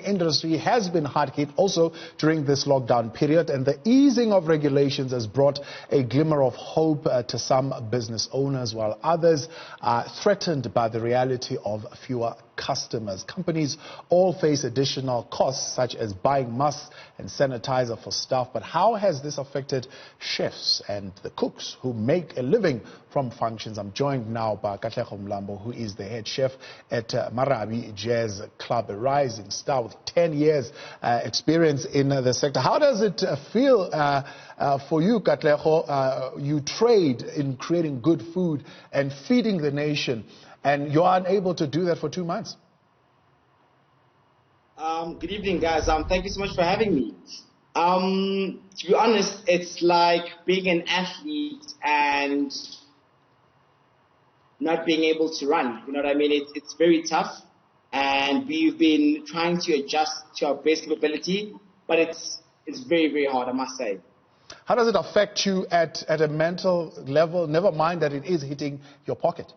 Industry has been hard hit also during this lockdown period, and the easing of regulations has brought a glimmer of hope to some business owners, while others are threatened by the reality of fewer customers. Companies all face additional costs such as buying masks and sanitizer for staff. But how has this affected chefs and the cooks who make a living from functions? I'm joined now by Katlego Mlambo, who is the head chef at Marabi Jazz Club, a rising star with 10 years experience in the sector. How does it feel for you, Katlego? You trade in creating good food and feeding the nation, and you're unable to do that for 2 months. Good evening, guys. Thank you so much for having me. To be honest, it's like being an athlete and not being able to run. You know what I mean? It's very tough, and we've been trying to adjust to our best capability, but it's very, very hard, I must say. How does it affect you at a mental level, never mind that it is hitting your pocket?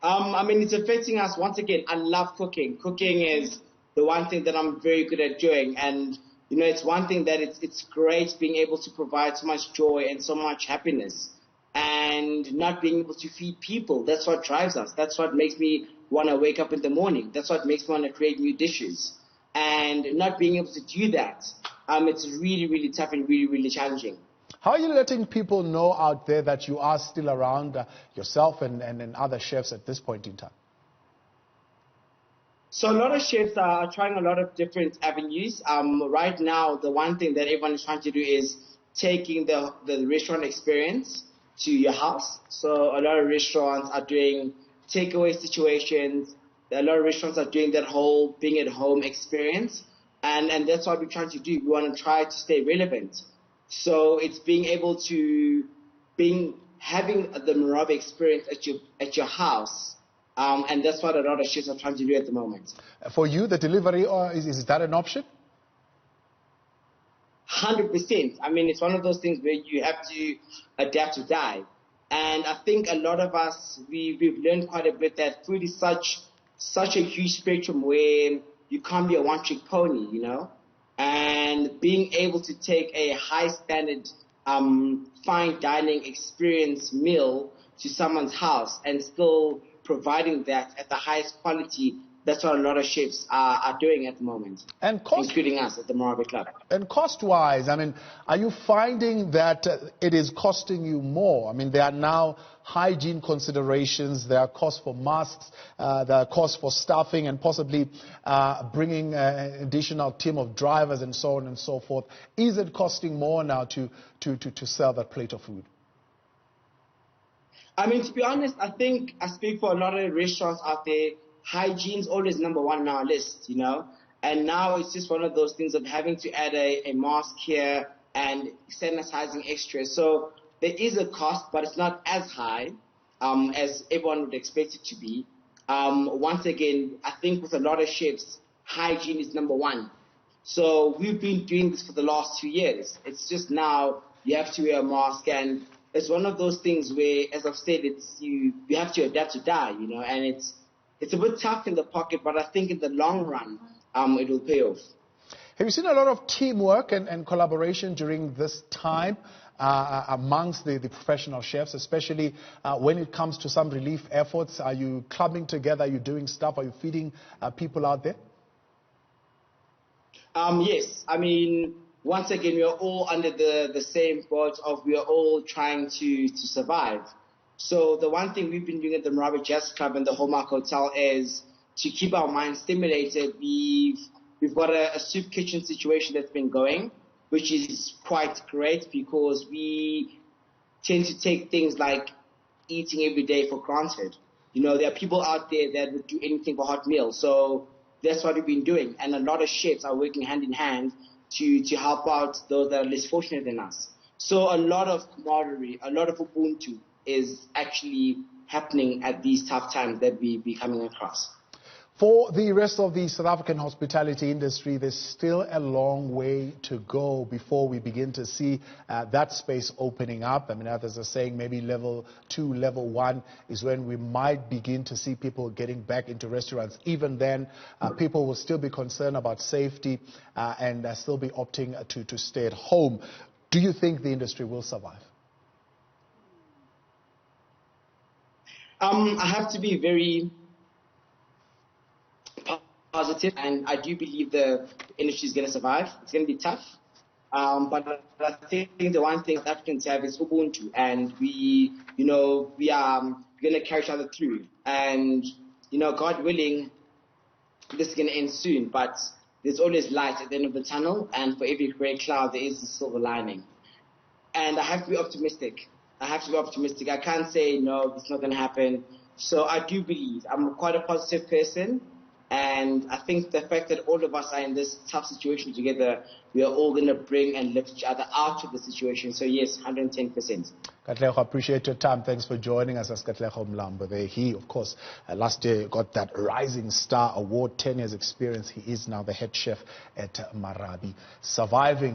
I mean, it's affecting us. Once again, I love cooking. Cooking is the one thing that I'm very good at doing. And, you know, it's one thing that it's great being able to provide so much joy and so much happiness. And not being able to feed people, that's what drives us. That's what makes me want to wake up in the morning. That's what makes me want to create new dishes. And not being able to do that, it's really, really tough and really, really challenging. How are you letting people know out there that you are still around, yourself and other chefs at this point in time? So a lot of chefs are trying a lot of different avenues. Right now, the one thing that everyone is trying to do is taking the restaurant experience to your house. So a lot of restaurants are doing takeaway situations. A lot of restaurants are doing that whole being at home experience. And that's what we're trying to do. We want to try to stay relevant. So it's being able to having the Marabi experience at your house, and that's what a lot of chefs are trying to do at the moment. For you, the delivery, or is that an option? 100%. I mean, it's one of those things where you have to adapt to die. And I think a lot of us we've learned quite a bit that food is such a huge spectrum where you can't be a one-trick pony, you know. And being able to take a high standard, fine dining experience meal to someone's house and still providing that at the highest quality, that's what a lot of chefs are doing at the moment, and including us at the Marabi Club. And cost-wise, I mean, are you finding that it is costing you more? I mean, there are now hygiene considerations, there are costs for masks, there are costs for staffing and possibly bringing an additional team of drivers and so on and so forth. Is it costing more now to sell that plate of food? I mean, to be honest, I think I speak for a lot of restaurants out there. Hygiene is always number one on our list, you know, and now it's just one of those things of having to add a mask here and sanitizing extra. So there is a cost, but it's not as high as everyone would expect it to be. Once again, I think with a lot of chefs, hygiene is number one. So we've been doing this for the last 2 years. It's just now you have to wear a mask, and it's one of those things where, as I've said, you have to adapt to die, you know, and it's a bit tough in the pocket, but I think in the long run, it will pay off. Have you seen a lot of teamwork and collaboration during this time amongst the professional chefs, especially when it comes to some relief efforts? Are you clubbing together? Are you doing stuff? Are you feeding people out there? Yes. I mean, once again, we are all under the same boat of we are all trying to survive. So the one thing we've been doing at the Marabi Jazz Club and the Hallmark Hotel is to keep our minds stimulated. We've got a soup kitchen situation that's been going, which is quite great because we tend to take things like eating every day for granted. You know, there are people out there that would do anything for a hot meal. So that's what we've been doing. And a lot of chefs are working hand in hand to help out those that are less fortunate than us. So a lot of camaraderie, a lot of Ubuntu is actually happening at these tough times that we be coming across. For the rest of the South African hospitality industry, there's still a long way to go before we begin to see that space opening up. I mean, others are saying maybe level 2, level 1 is when we might begin to see people getting back into restaurants. Even then, people will still be concerned about safety and still be opting to stay at home. Do you think the industry will survive? I have to be very positive, and I do believe the industry is going to survive. It's going to be tough, but I think the one thing Africans have is Ubuntu, and we are going to carry each other through. And God willing, this is going to end soon. But there's always light at the end of the tunnel, and for every grey cloud there is a silver lining. And I have to be optimistic. I can't say no, it's not going to happen. So I do believe. I'm quite a positive person. And I think the fact that all of us are in this tough situation together, we are all going to bring and lift each other out of the situation. So yes, 110%. Katlego, I appreciate your time. Thanks for joining us as Katlego Mlambo there. He, of course, last year got that Rising Star Award, 10 years experience. He is now the head chef at Marabi. Surviving